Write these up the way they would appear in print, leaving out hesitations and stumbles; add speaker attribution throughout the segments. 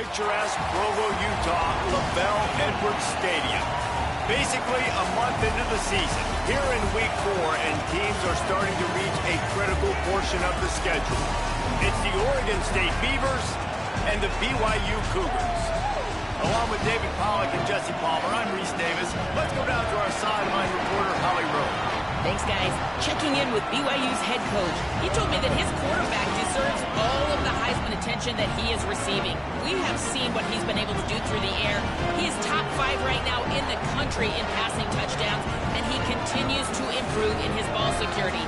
Speaker 1: picturesque Provo, Utah, LaBelle Edwards Stadium. Basically, a month into the season, here in Week 4, and teams are starting to reach a critical portion of the schedule. It's the Oregon State Beavers and the BYU Cougars. Along with David Pollack and Jesse Palmer, I'm Reese Davis. Let's go down to our sideline reporter, Holly Rowe.
Speaker 2: Thanks, guys. Checking in with BYU's head coach. He told me that his quarterback deserves all of the Heisman attention that he is receiving. We have seen what he's been able to do through the air. He is top 5 right now in the country in passing touchdowns, and he continues to improve in his ball security.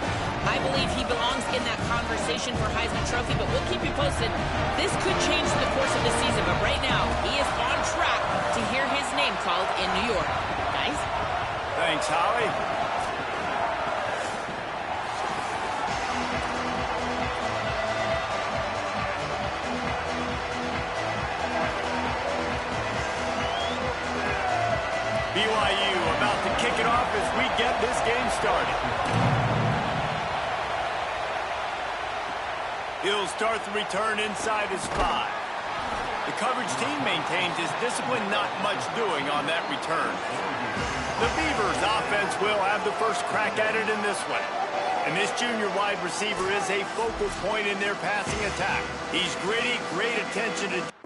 Speaker 2: I believe he belongs in that conversation for Heisman Trophy, but we'll keep you posted. This could change the course of the season, but right now, he is on track to hear his name called in New York. Guys?
Speaker 1: Thanks, Holly. BYU about to kick it off as we get this game started. He'll start the return inside his 5. The coverage team maintains his discipline, not much doing on that return. The Beavers offense will have the first crack at it in this one. And this junior wide receiver is a focal point in their passing attack. He's gritty, great attention to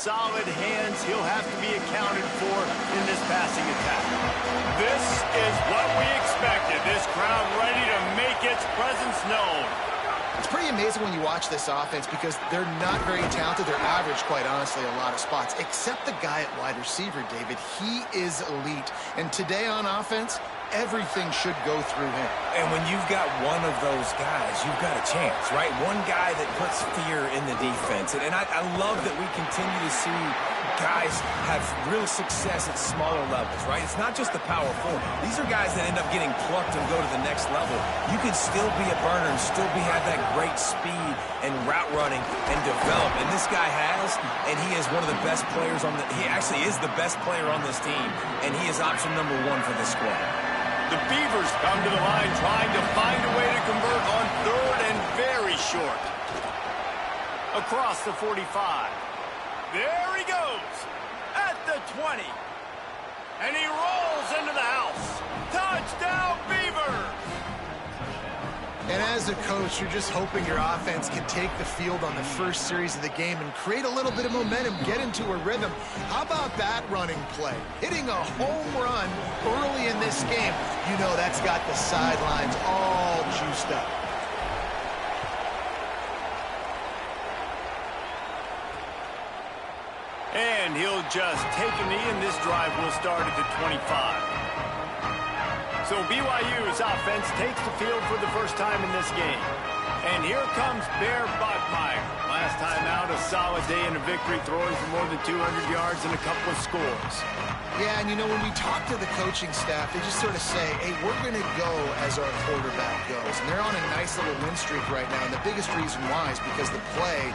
Speaker 1: solid hands. He'll have to be accounted for in this passing attack. This is what we expected. This crowd ready to make its presence known.
Speaker 3: It's pretty amazing when you watch this offense because they're not very talented. They're average, quite honestly, a lot of spots, except the guy at wide receiver, David. He is elite. And today on offense, everything should go through him.
Speaker 4: And when you've got one of those guys, you've got a chance, right? One guy that puts fear in the defense. And I love that we continue to see guys have real success at smaller levels, right? It's not just the power forward. These are guys that end up getting plucked and go to the next level. You can still be a burner and still have that great speed and route running and develop. And this guy has, and he is one of the best players on he actually is the best player on this team, and he is option number 1 for this squad.
Speaker 1: The Beavers come to the line trying to find a way to convert on 3rd and very short. Across the 45. There he goes at the 20. And he rolls into the house. Touchdown, Beavers!
Speaker 3: And as a coach, you're just hoping your offense can take the field on the first series of the game and create a little bit of momentum, get into a rhythm. How about that running play? Hitting a home run early in this game. You know that's got the sidelines all juiced up.
Speaker 1: And he'll just take a knee, and this drive will start at the 25. So BYU's offense takes the field for the first time in this game. And here comes Bear Bachmeier. Last time out, a solid day in a victory, throwing for more than 200 yards and a couple of scores.
Speaker 3: Yeah, and you know, when we talk to the coaching staff, they just sort of say, hey, we're going to go as our quarterback goes. And they're on a nice little win streak right now. And the biggest reason why is because the play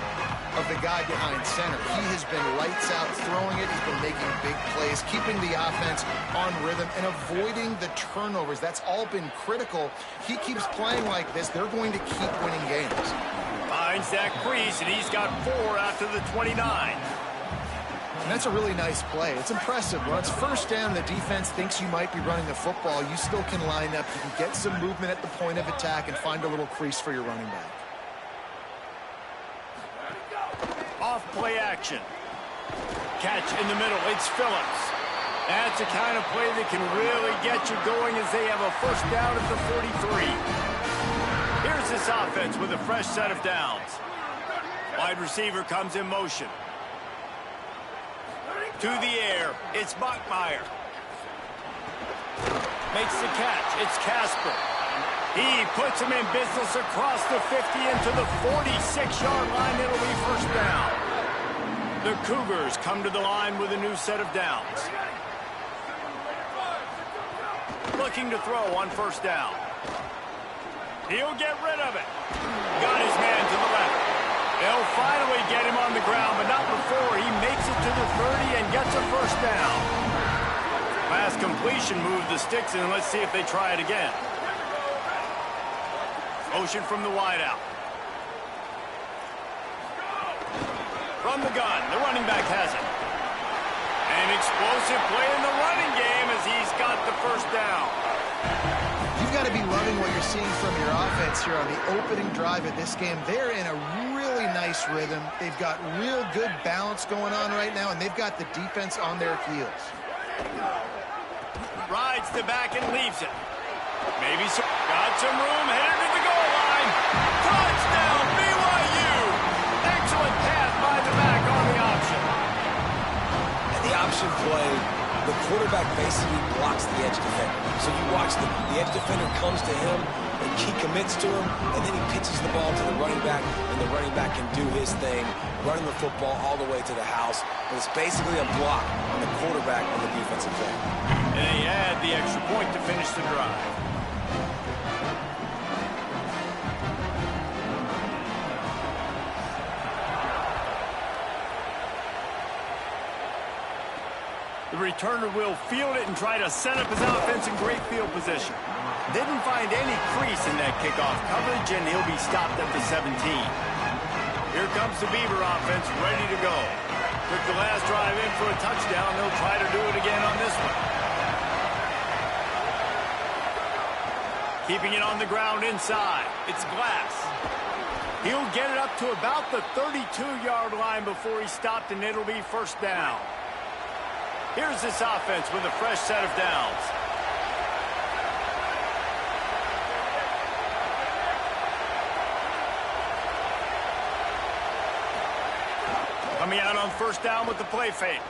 Speaker 3: of the guy behind center. He has been lights out throwing it. He's been making big plays, keeping the offense on rhythm and avoiding the turnovers. That's all been critical. He keeps playing like this, they're going to keep winning games.
Speaker 1: Finds that crease, and he's got 4 out to the 29.
Speaker 3: And that's a really nice play. It's impressive. When it's first down, the defense thinks you might be running the football. You still can line up. You can get some movement at the point of attack and find a little crease for your running back.
Speaker 1: Off play action. Catch in the middle. It's Phillips. That's the kind of play that can really get you going as they have a first down at the 43. Here's this offense with a fresh set of downs. Wide receiver comes in motion. To the air. It's Bachmeier. Makes the catch. It's Casper. He puts him in business across the 50 into the 46-yard line. It'll be first down. The Cougars come to the line with a new set of downs. Looking to throw on first down. He'll get rid of it. Got his man to the left. They'll finally get him on the ground, but not before he makes it to the 30 and gets a first down. Pass completion moved the sticks, and let's see if they try it again. Motion from the wideout. From the gun, the running back has it. An explosive play in the running game as he's got the first down.
Speaker 3: You've got to be loving what you're seeing from your offense here on the opening drive of this game. They're in a really nice rhythm. They've got real good balance going on right now, and they've got the defense on their heels.
Speaker 1: Rides the back and leaves it. Maybe got some room, headed to the goal line. Touchdown, BYU! Excellent pass by the back on the option.
Speaker 4: And the option play, the quarterback basically blocks the edge defender. So you watch the edge defender comes to him, and he commits to him, and then he pitches the ball to the running back, and the running back can do his thing, running the football all the way to the house. But it's basically a block on the quarterback on the defensive play.
Speaker 1: And they add the extra point to finish the drive. The returner will field it and try to set up his offense in great field position. Didn't find any crease in that kickoff coverage, and he'll be stopped at the 17. Here comes the Beaver offense ready to go. Took the last drive in for a touchdown. They'll try to do it again on this one. Keeping it on the ground inside. It's Glass. He'll get it up to about the 32-yard line before he stopped, and it'll be first down. Here's this offense with a fresh set of downs. Coming out on first down with the play fake.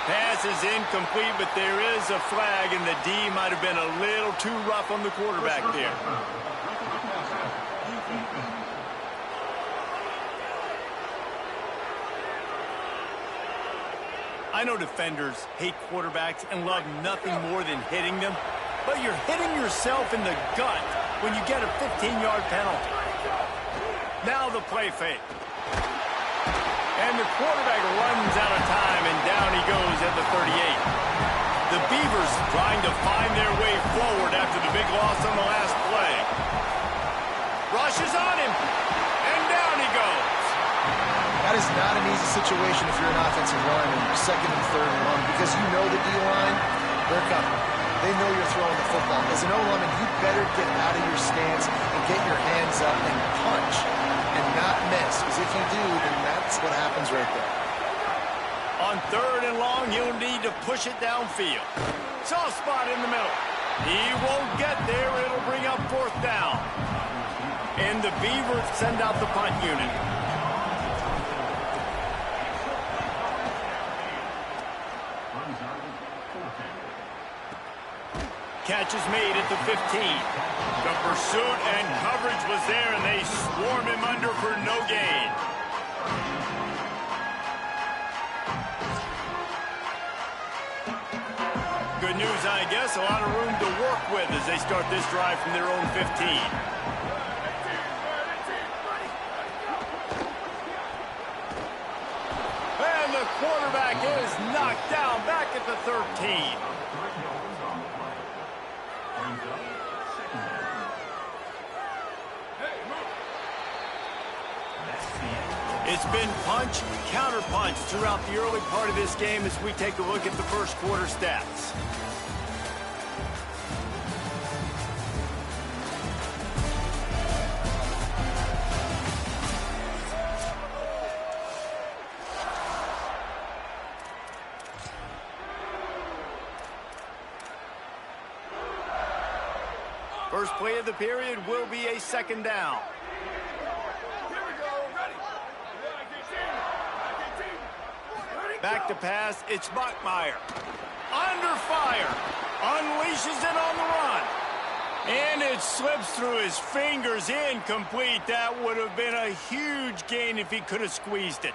Speaker 1: Pass is incomplete, but there is a flag, and the D might have been a little too rough on the quarterback there. I know defenders hate quarterbacks and love nothing more than hitting them, but you're hitting yourself in the gut when you get a 15-yard penalty. Now the play fake. And the quarterback runs out of time, and down he goes at the 38. The Beavers trying to find their way forward after the big loss on the last play. Rushes on him, and down he goes.
Speaker 3: That is not an easy situation if you're an offensive lineman, second and third and long, because you know the D-line, they're coming. They know you're throwing the football. As an O-lineman, you better get out of your stance and get your hands up and punch and not miss, because if you do, then that's what happens right there.
Speaker 1: On third and long, he'll need to push it downfield. Soft spot in the middle. He won't get there. It'll bring up fourth down. And the Beavers send out the punt unit. Catch is made at the 15. The pursuit and coverage was there, and they swarm him under for no gain. Good news, I guess. A lot of room to work with as they start this drive from their own 15. And the quarterback is knocked down back at the 13. It's been punch, counter-punch throughout the early part of this game as we take a look at the first quarter stats. First play of the period will be a second down. Back to pass, it's Bachmeier. Under fire. Unleashes it on the run. And it slips through his fingers, incomplete. That would have been a huge gain if he could have squeezed it.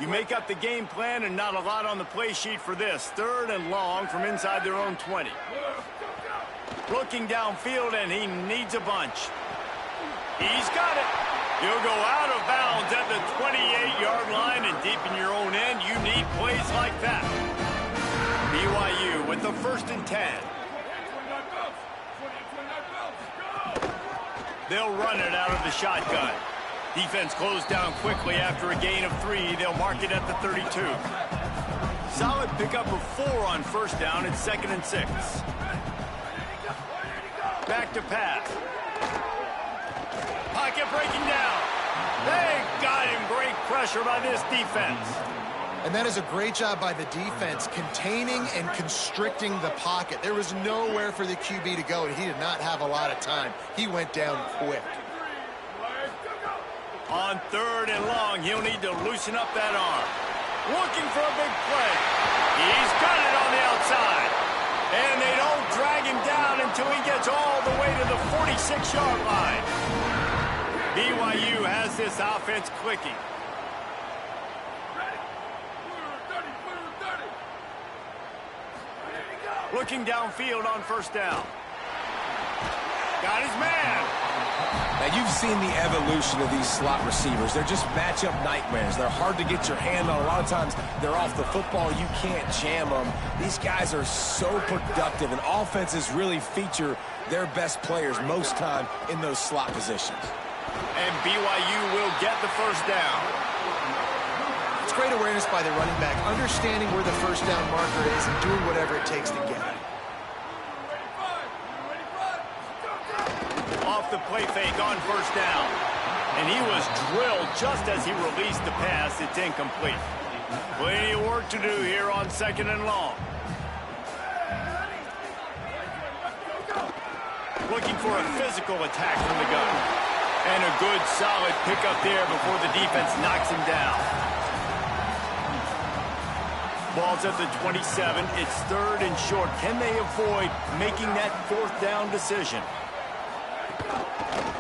Speaker 1: You make up the game plan and not a lot on the play sheet for this. Third and long from inside their own 20. Looking downfield, and he needs a bunch. He's got it. He'll go out of bounds at the 28-yard line, and deep in your own end, you need plays like that. BYU with the 1st and 10. They'll run it out of the shotgun. Defense closed down quickly after a gain of 3. They'll mark it at the 32. Solid pickup of 4 on first down. It's 2nd and 6. Back to pass. Pocket breaking down. They got him. Great pressure by this defense.
Speaker 3: And that is a great job by the defense, containing and constricting the pocket. There was nowhere for the QB to go, and he did not have a lot of time. He went down quick.
Speaker 1: On third and long, he'll need to loosen up that arm. Looking for a big play. He's got it on the outside. And they don't drag him down until he gets all the way to the 46-yard line. BYU has this offense clicking. Looking downfield on first down. Got his man.
Speaker 4: Now, you've seen the evolution of these slot receivers. They're just matchup nightmares. They're hard to get your hand on. A lot of times, they're off the football. You can't jam them. These guys are so productive, and offenses really feature their best players most time in those slot positions.
Speaker 1: And BYU will get the first down.
Speaker 3: It's great awareness by the running back, understanding where the first down marker is and doing whatever it takes to get it.
Speaker 1: Off the play fake on first down. And he was drilled just as he released the pass. It's incomplete. Plenty of work to do here on 2nd and long. Looking for a physical attack from the gun. And a good, solid pickup there before the defense knocks him down. Ball's at the 27. It's 3rd and short. Can they avoid making that 4th down decision?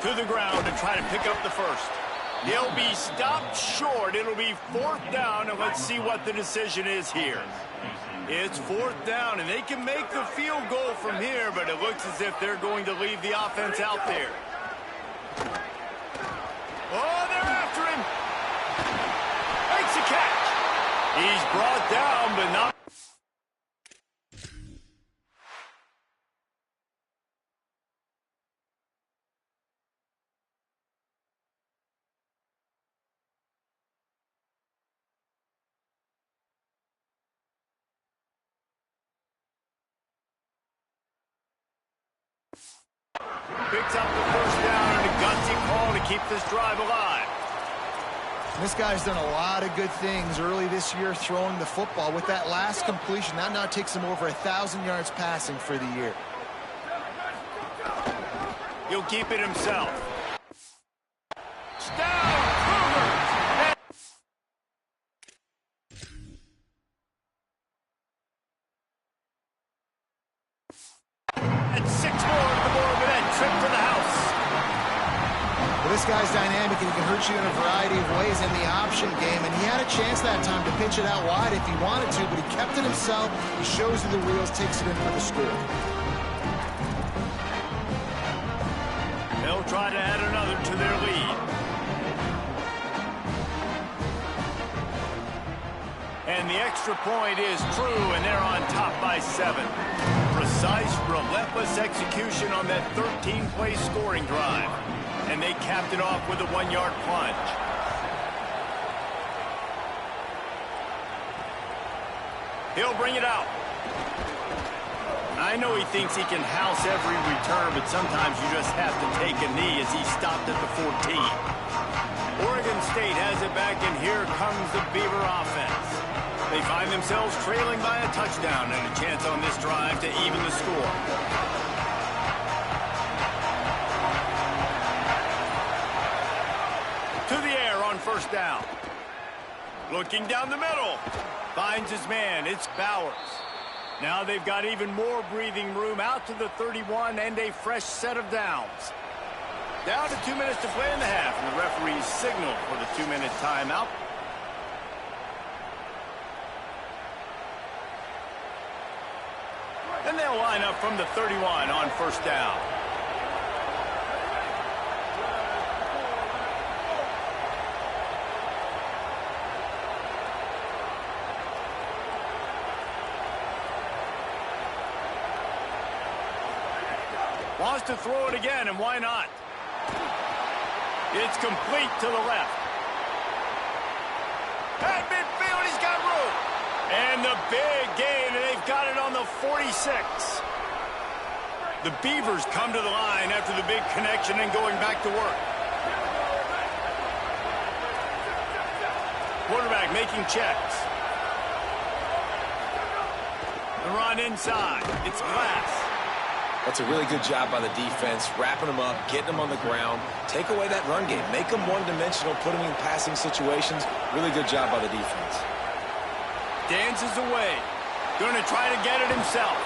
Speaker 1: To the ground and try to pick up the first. He'll be stopped short. It'll be 4th down, and let's see what the decision is here. It's 4th down, and they can make the field goal from here, but it looks as if they're going to leave the offense out there. Oh, they're after him. Makes a catch. He's brought down, but not. Picks up the first down and a gutsy call to keep this drive alive.
Speaker 3: This guy's done a lot of good things early this year throwing the football. With that last completion, that now takes him over 1,000 yards passing for the year.
Speaker 1: He'll keep it himself. Down, Cougars! And 6 more to the board with that trip to the house.
Speaker 3: Well, this guy's dynamic, and he can hurt you in a variety of ways in the option game, and he had a chance that time to pitch it out wide if he wanted to, but he kept it himself. He shows you the wheels, takes it in for the score.
Speaker 1: They'll try to add another to their lead. And the extra point is true, and they're on top by 7. Precise, relentless execution on that 13-play scoring drive. And they capped it off with a 1-yard plunge. He'll bring it out. I know he thinks he can house every return, but sometimes you just have to take a knee as he stopped at the 14. Oregon State has it back, and here comes the Beaver offense. They find themselves trailing by a touchdown and a chance on this drive to even the score. To the air on first down. Looking down the middle. Finds his man. It's Bowers. Now they've got even more breathing room out to the 31 and a fresh set of downs. Down to 2 minutes to play in the half, and the referees signal for the 2-minute timeout. And they'll line up from the 31 on first down. Wants to throw it again, and why not? It's complete to the left. At midfield, he's got room. And the big gain, and they've got it on the 46. The Beavers come to the line after the big connection and going back to work. Quarterback making checks. The run inside. It's Glass.
Speaker 4: That's a really good job by the defense, wrapping them up, getting them on the ground. Take away that run game. Make them one-dimensional, put them in passing situations. Really good job by the defense.
Speaker 1: Dances away. Going to try to get it himself.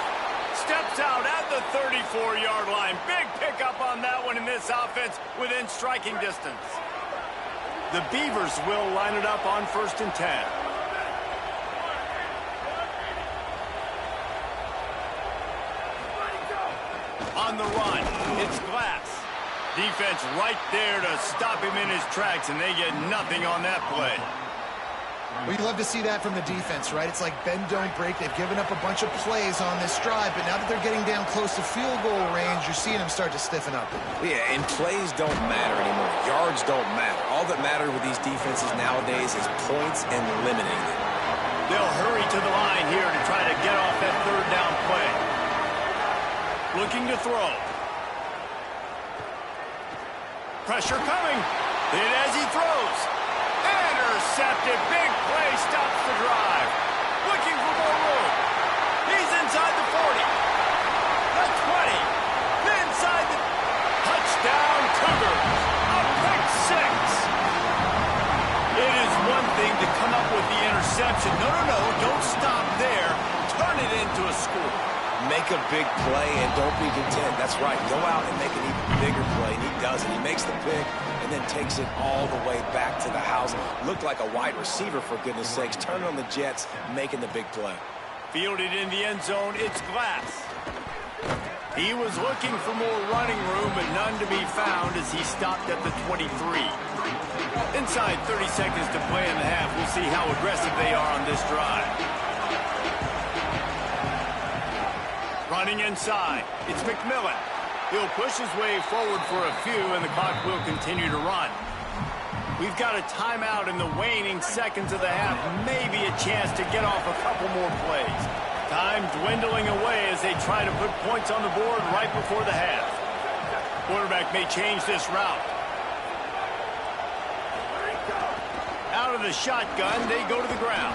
Speaker 1: Steps out at the 34-yard line. Big pickup on that one in this offense within striking distance. The Beavers will line it up on 1st and 10. On the run, it's Glass. Defense right there to stop him in his tracks, and they get nothing on that play.
Speaker 3: Well, you love to see that from the defense, right? It's like bend, don't break. They've given up a bunch of plays on this drive, but now that they're getting down close to field goal range, you're seeing them start to stiffen up.
Speaker 4: Yeah, and plays don't matter anymore. Yards don't matter. All that matters with these defenses nowadays is points and limiting them.
Speaker 1: They'll hurry to the line here to try to get off that 3rd down play. Looking to throw. Pressure coming. Hit as he throws. Intercepted. Big play stops the drive. Looking for more room. He's inside the 40. The 20. Inside the touchdown Cougars. A pick six. It is one thing to come up with the interception. No, don't stop there. Turn it into a score.
Speaker 4: Make a big play and don't be content. That's right. Go out and make an even bigger play, and he does it. He makes the pick and then takes it all the way back to the house. Looked like a wide receiver, for goodness sakes. Turning on the Jets, making the big play. Fielded in the end zone, it's Glass.
Speaker 1: He was looking for more running room, but none to be found as he stopped at the 23. Inside 30 seconds to play in the half. We'll see how aggressive they are on this drive. Running inside, it's McMillan. He'll push his way forward for a few, and the clock will continue to run. We've got a timeout in the waning seconds of the half. Maybe a chance to get off a couple more plays. Time dwindling away as they try to put points on the board right before the half. Quarterback may change this route. Out of the shotgun, they go to the ground.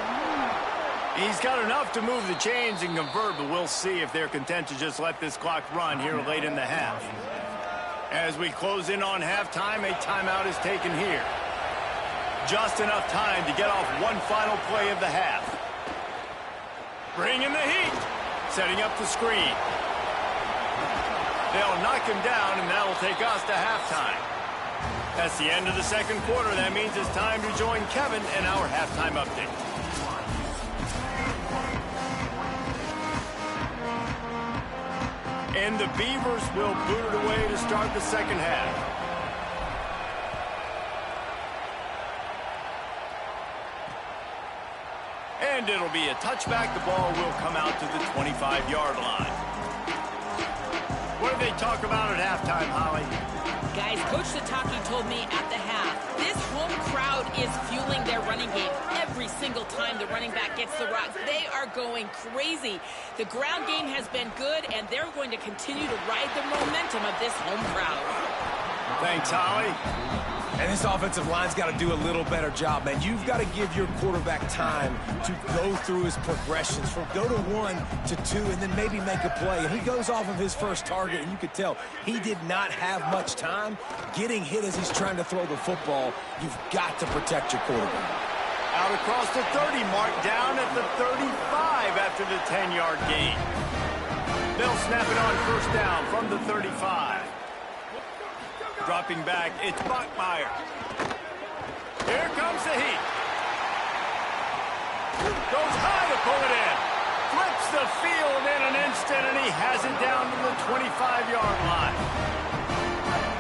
Speaker 1: He's got enough to move the chains and convert, but we'll see if they're content to just let this clock run here late in the half. As we close in on halftime, a timeout is taken here. Just enough time to get off one final play of the half. Bringing the heat. Setting up the screen. They'll knock him down, and that'll take us to halftime. That's the end of the second quarter. That means it's time to join Kevin in our halftime update. And the Beavers will boot it away to start the second half. And it'll be a touchback. The ball will come out to the 25-yard line. What do they talk about at halftime, Holly?
Speaker 2: Guys, Coach Sataki told me at the half, this home crowd is fueling their running game. Every single time the running back gets the rock, they are going crazy. The ground game has been good, and they're going to continue to ride the momentum of this home crowd.
Speaker 1: Thanks, Holly.
Speaker 4: And this offensive line's got to do a little better job, man. You've got to give your quarterback time to go through his progressions, from go to 1 to 2, and then maybe make a play. And he goes off of his first target, and you could tell he did not have much time getting hit as he's trying to throw the football. You've got to protect your quarterback.
Speaker 1: Out across the 30 mark, down at the 35 after the 10-yard gain. They'll snap it on first down from the 35. Dropping back, it's Bachmeier. Here comes the heat. Goes high to pull it in. Flips the field in an instant, and he has it down to the 25-yard line.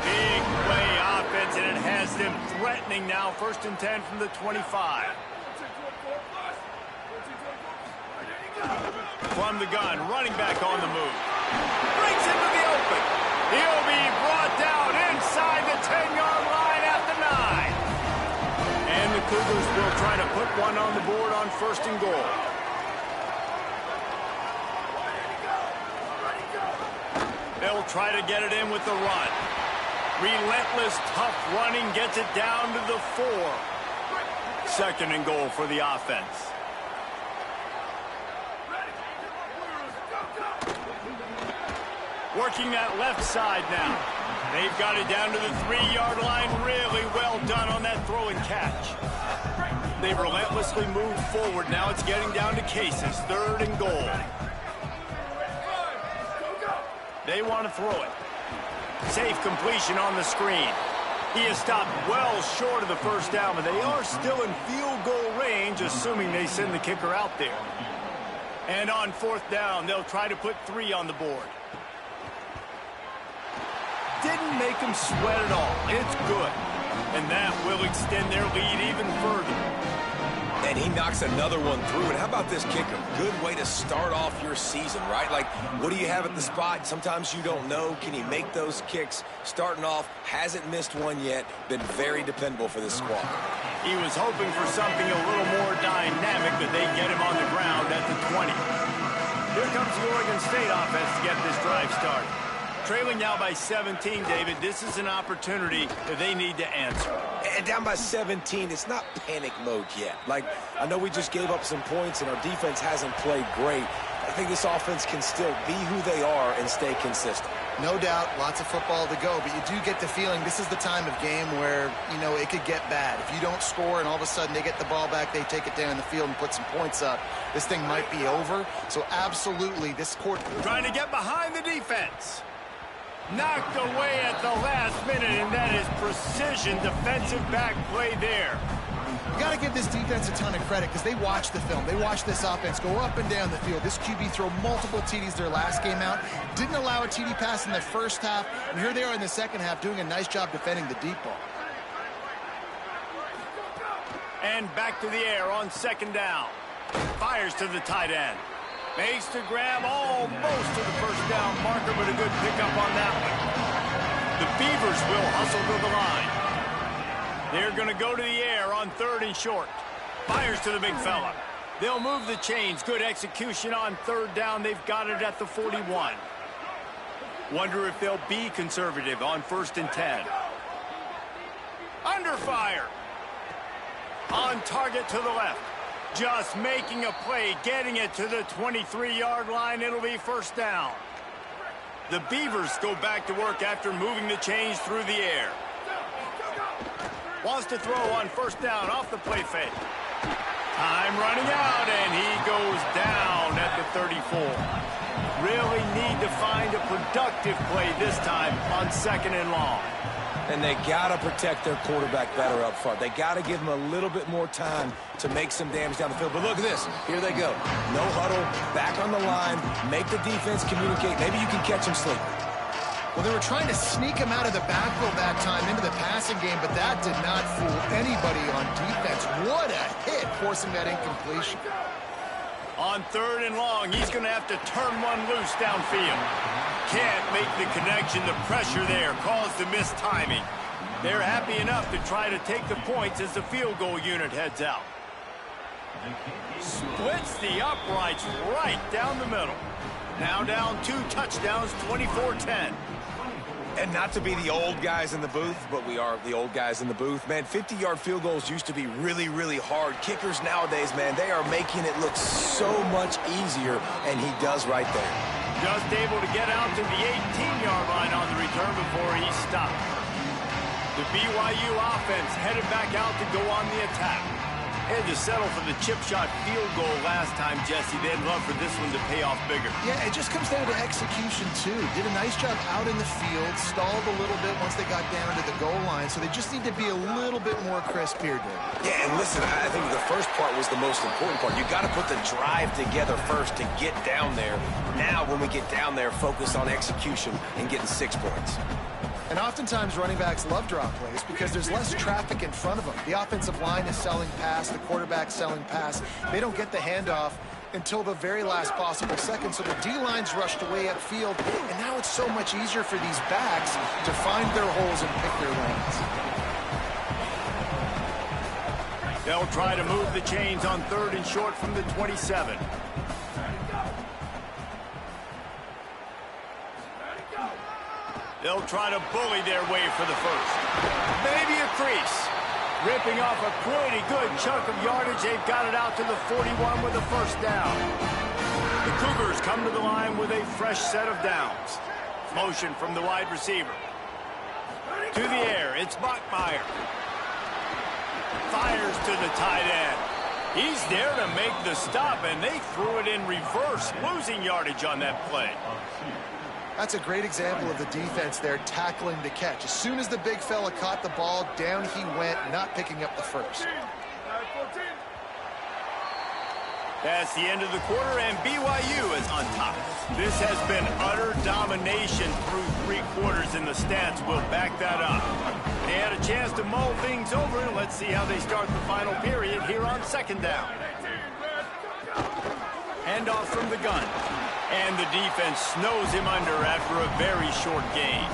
Speaker 1: Big play offense, and it has them threatening now. 1st and 10 from the 25. From the gun, running back on the move. Brings into the open. He'll be brought down inside the 10-yard line at the 9. And the Cougars will try to put one on the board on 1st and goal. They'll try to get it in with the run. Relentless, tough running gets it down to the 4. 2nd and goal for the offense. Working that left side now. They've got it down to the 3-yard line. Really well done on that throw and catch. They've relentlessly moved forward. Now it's getting down to cases. 3rd and goal. They want to throw it. Safe completion on the screen. He is stopped well short of the first down, but they are still in field goal range, assuming they send the kicker out there. And on 4th down, they'll try to put 3 on the board. Didn't make them sweat at all. It's good. And that will extend their lead even further.
Speaker 4: And he knocks another one through. And how about this kicker? Good way to start off your season, right? Like, what do you have at the spot? Sometimes you don't know. Can he make those kicks? Starting off, hasn't missed one yet. Been very dependable for this squad.
Speaker 1: He was hoping for something a little more dynamic, but they get him on the ground at the 20. Here comes the Oregon State offense to get this drive started. Trailing now by 17, David. This is an opportunity that they need to answer.
Speaker 4: And down by 17, it's not panic mode yet. Like, I know we just gave up some points and our defense hasn't played great. I think this offense can still be who they are and stay consistent.
Speaker 3: No doubt, lots of football to go, but you do get the feeling this is the time of game where, you know, it could get bad. If you don't score and all of a sudden they get the ball back, they take it down the field and put some points up, this thing might be over. So absolutely, this quarter...
Speaker 1: Trying to get behind the defense. Knocked away at the last minute, and that is precision defensive back play there.
Speaker 3: You got to give this defense a ton of credit because they watch the film. They watch this offense go up and down the field. This QB throw multiple TDs their last game out. Didn't allow a TD pass in the first half. And here they are in the second half doing a nice job defending the deep ball.
Speaker 1: And back to the air on second down. Fires to the tight end. Makes the grab almost to the first down marker, but a good pickup on that one. The Beavers will hustle to the line. They're going to go to the air on third and short. Fires to the big fella. They'll move the chains. Good execution on third down. They've got it at the 41. Wonder if they'll be conservative on 1st and 10. Under fire. On target to the left. Just making a play, getting it to the 23-yard line. It'll be first down. The Beavers go back to work after moving the chains through the air. Wants to throw on first down off the play fake. Time running out, and he goes down at the 34. Really need to find a productive play this time on 2nd and long.
Speaker 4: And they got to protect their quarterback better up front. They got to give him a little bit more time to make some damage down the field. But look at this. Here they go. No huddle, back on the line, make the defense communicate. Maybe you can catch him sleeping.
Speaker 3: Well, they were trying to sneak him out of the backfield that time into the passing game, but that did not fool anybody on defense. What a hit, forcing that incompletion.
Speaker 1: On 3rd and long, he's going to have to turn one loose downfield. Can't make the connection. The pressure there caused the missed timing. They're happy enough to try to take the points as the field goal unit heads out. Splits the uprights right down the middle. Now down 2 touchdowns, 24-10.
Speaker 4: And not to be the old guys in the booth, but we are the old guys in the booth. Man, 50-yard field goals used to be really, really hard. Kickers nowadays, man, they are making it look so much easier, and he does right there.
Speaker 1: Just able to get out to the 18-yard line on the return before he stopped. The BYU offense headed back out to go on the attack. Had to settle for the chip shot field goal last time, Jesse. They'd love for this one to pay off bigger.
Speaker 3: Yeah, it just comes down to execution, too. Did a nice job out in the field, stalled a little bit once they got down to the goal line, so they just need to be a little bit more crisp here, David.
Speaker 4: Yeah, and listen, I think the first part was the most important part. You got to put the drive together first to get down there. Now, when we get down there, focus on execution and getting 6 points.
Speaker 3: And oftentimes running backs love draw plays because there's less traffic in front of them. The offensive line is selling pass, the quarterback's selling pass. They don't get the handoff until the very last possible second. So the D-line's rushed away upfield, and now it's so much easier for these backs to find their holes and pick their lanes.
Speaker 1: They'll try to move the chains on 3rd and short from the 27. They'll try to bully their way for the first. Maybe a crease. Ripping off a pretty good chunk of yardage. They've got it out to the 41 with a first down. The Cougars come to the line with a fresh set of downs. Motion from the wide receiver. To the air, it's Bachmeier. Fires to the tight end. He's there to make the stop, and they threw it in reverse, losing yardage on that play.
Speaker 3: That's a great example of the defense there tackling the catch. As soon as the big fella caught the ball, down he went, not picking up the first.
Speaker 1: That's the end of the quarter, and BYU is on top. This has been utter domination through 3 quarters, and the stats will back that up. They had a chance to mull things over, and let's see how they start the final period here on 2nd down. Handoff from the gun. And the defense snows him under after a very short gain.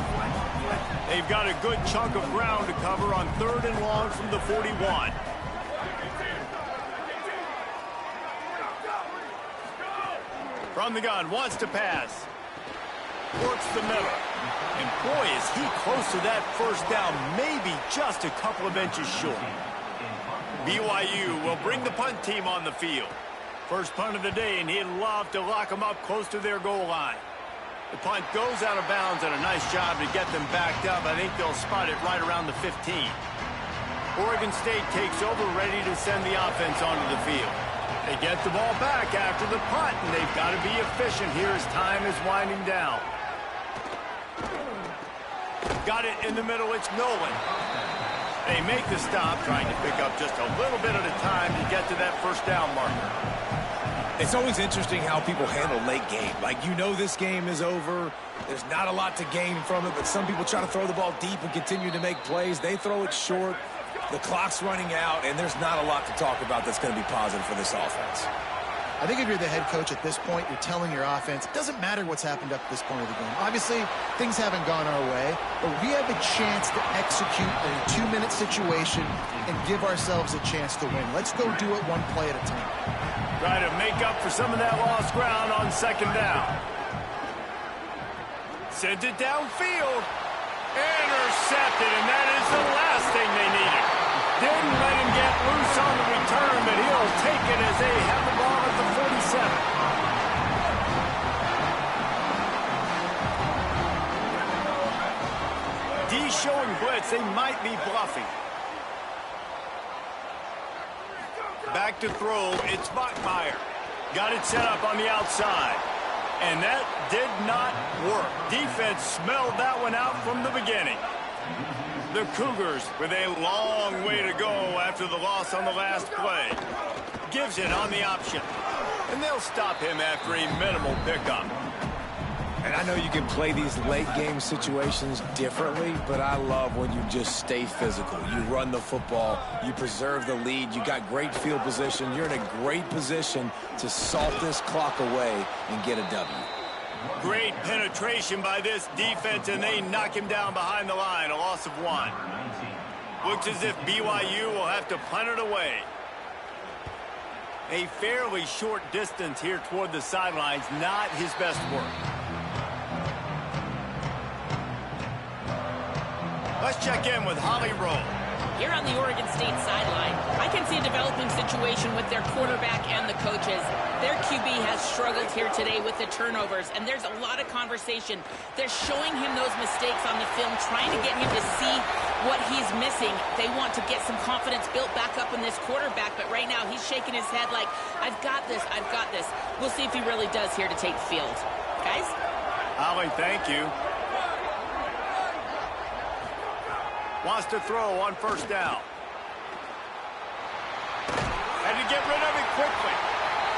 Speaker 1: They've got a good chunk of ground to cover on 3rd and long from the 41. From the gun, wants to pass. Works the middle. And boy, is he close to that first down, maybe just a couple of inches short. BYU will bring the punt team on the field. First punt of the day, and he'd love to lock them up close to their goal line. The punt goes out of bounds, and a nice job to get them backed up. I think they'll spot it right around the 15. Oregon State takes over, ready to send the offense onto the field. They get the ball back after the punt, and they've got to be efficient here as time is winding down. Got it in the middle. It's Nolan. They make the stop, trying to pick up just a little bit at a time to get to that first down marker.
Speaker 4: It's always interesting how people handle late game. Like, you know this game is over. There's not a lot to gain from it, but some people try to throw the ball deep and continue to make plays. They throw it short. The clock's running out, and there's not a lot to talk about that's going to be positive for this offense.
Speaker 3: I think if you're the head coach at this point, you're telling your offense, it doesn't matter what's happened up to this point of the game. Obviously, things haven't gone our way, but we have a chance to execute in a 2-minute situation and give ourselves a chance to win. Let's go do it one play at a time.
Speaker 1: Try to make up for some of that lost ground on second down. Sends it downfield. Intercepted, and that is the last thing they needed. Didn't let him get loose on the return, but he'll take it as they have the ball at the 47. D showing blitz. They might be bluffing. Back to throw. It's Bachmeier. Got it set up on the outside. And that did not work. Defense smelled that one out from the beginning. The Cougars with a long way to go after the loss on the last play. Gives it on the option. And they'll stop him after a minimal pickup.
Speaker 4: And I know you can play these late-game situations differently, but I love when you just stay physical. You run the football. You preserve the lead. You got great field position. You're in a great position to salt this clock away and get a W.
Speaker 1: Great penetration by this defense, and they knock him down behind the line, a loss of 1. Looks as if BYU will have to punt it away. A fairly short distance here toward the sidelines, not his best work. Let's check in with Holly Rowe.
Speaker 2: Here on the Oregon State sideline, I can see a developing situation with their quarterback and the coaches. Their QB has struggled here today with the turnovers, and there's a lot of conversation. They're showing him those mistakes on the film, trying to get him to see what he's missing. They want to get some confidence built back up in this quarterback, but right now he's shaking his head like, I've got this, I've got this. We'll see if he really does here to take the field. Guys?
Speaker 1: Holly, thank you. Wants to throw on first down. Had to get rid of it quickly.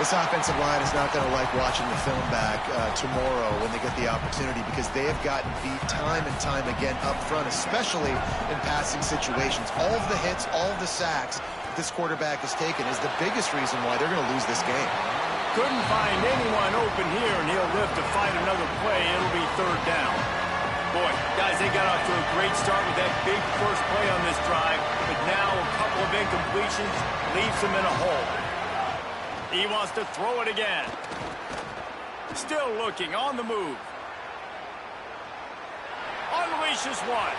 Speaker 3: This offensive line is not going to like watching the film back tomorrow when they get the opportunity, because they have gotten beat time and time again up front, especially in passing situations. All of the hits, all of the sacks that this quarterback has taken is the biggest reason why they're going to lose this game.
Speaker 1: Couldn't find anyone open here, and he'll live to fight another play. It'll be third down. Boy, guys, they got off to a great start with that big first play on this drive, but now a couple of incompletions leaves them in a hole. He wants to throw it again. Still looking, on the move. Unleashes one.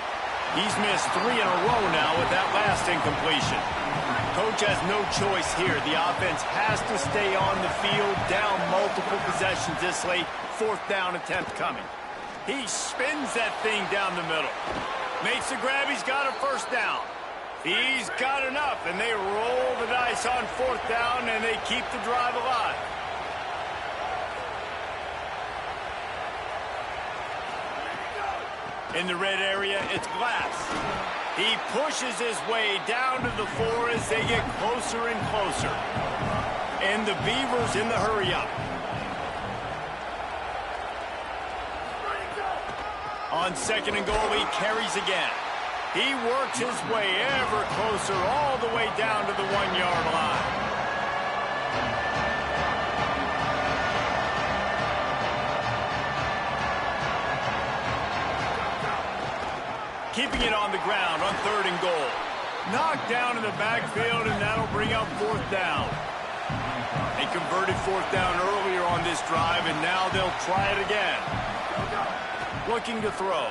Speaker 1: He's missed 3 in a row now with that last incompletion. Coach has no choice here. The offense has to stay on the field, down multiple possessions this late. Fourth down attempt coming. He spins that thing down the middle. Makes the grab. He's got a first down. He's got enough, and they roll the dice on fourth down, and they keep the drive alive. In the red area, it's Glass. He pushes his way down to the 4 as they get closer and closer. And the Beavers in the hurry-up. On second and goal, he carries again. He works his way ever closer all the way down to the 1-yard line. Keeping it on the ground on third and goal. Knocked down in the backfield, and that'll bring up fourth down. They converted fourth down earlier on this drive, and now they'll try it again. Looking to throw.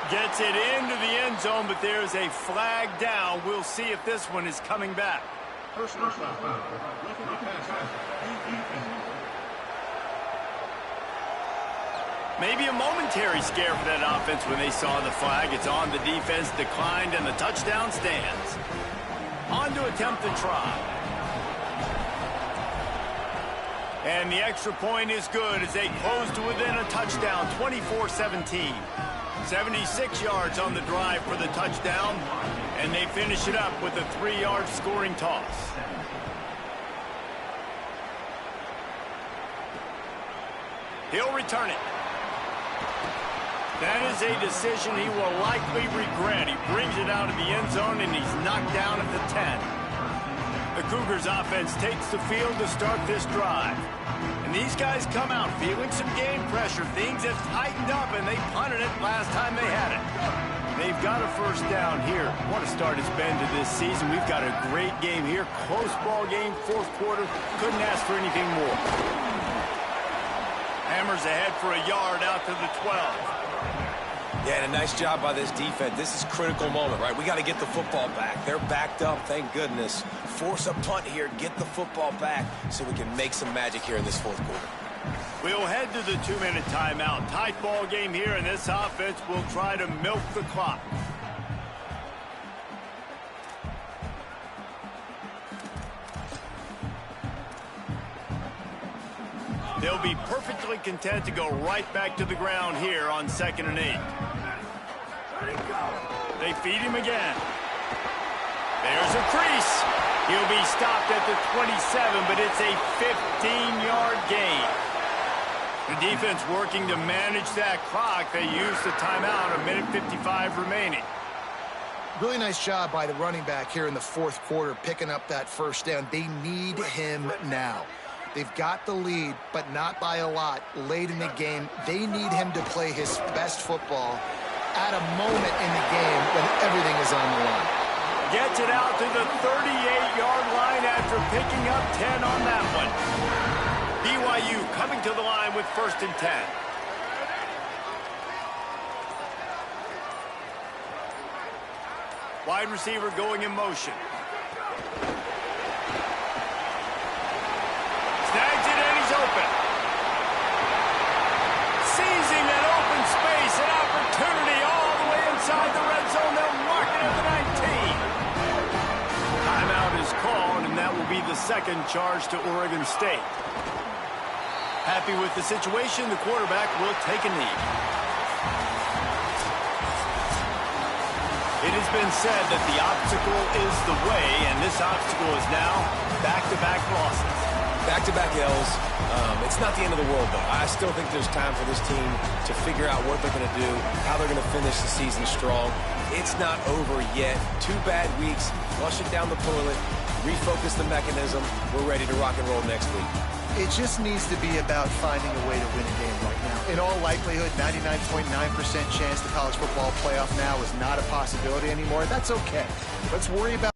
Speaker 1: Gets it into the end zone, but there's a flag down. We'll see if this one is coming back. Maybe a momentary scare for that offense when they saw the flag. It's on, the defense declined, and the touchdown stands. On to attempt the try. And the extra point is good as they close to within a touchdown, 24-17. 76 yards on the drive for the touchdown, and they finish it up with a 3-yard scoring toss. He'll return it. That is a decision he will likely regret. He brings it out of the end zone, and he's knocked down at the 10. The Cougars offense takes the field to start this drive. And these guys come out feeling some game pressure. Things have tightened up, and they punted it last time they had it. They've got a first down here. What a start it's been to this season. We've got a great game here. Close ball game, fourth quarter. Couldn't ask for anything more. Hammers ahead for a yard out to the 12.
Speaker 4: Yeah, and a nice job by this defense. This is a critical moment, right? We got to get the football back. They're backed up, thank goodness. Force a punt here, get the football back so we can make some magic here in this fourth quarter.
Speaker 1: We'll head to the 2-minute timeout. Tight ball game here, and this offense will try to milk the clock. They'll be perfectly content to go right back to the ground here on 2nd and 8. They feed him again. There's a crease. He'll be stopped at the 27, but it's a 15-yard gain. The defense working to manage that clock. They use the timeout, 1:55 remaining.
Speaker 3: Really nice job by the running back here in the fourth quarter, picking up that first down. They need him now. They've got the lead, but not by a lot late in the game. They need him to play his best football at a moment in the game when everything is on the line.
Speaker 1: Gets it out to the 38-yard line after picking up 10 on that one. BYU coming to the line with 1st and 10. Wide receiver going in motion. Snags it and he's open. Seizing that open space, an opportunity all the way inside the red zone. They'll mark it at the 19. Timeout is called, and that will be the second charge to Oregon State. Happy with the situation, the quarterback will take a knee. It has been said that the obstacle is the way, and this obstacle is now back-to-back losses.
Speaker 4: Back-to-back L's. It's not the end of the world, though. I still think there's time for this team to figure out what they're going to do, how they're going to finish the season strong. It's not over yet. 2 bad weeks. Flush it down the toilet. Refocus the mechanism. We're ready to rock and roll next week.
Speaker 3: It just needs to be about finding a way to win a game right now. In all likelihood, 99.9% chance the college football playoff now is not a possibility anymore. That's okay. Let's worry about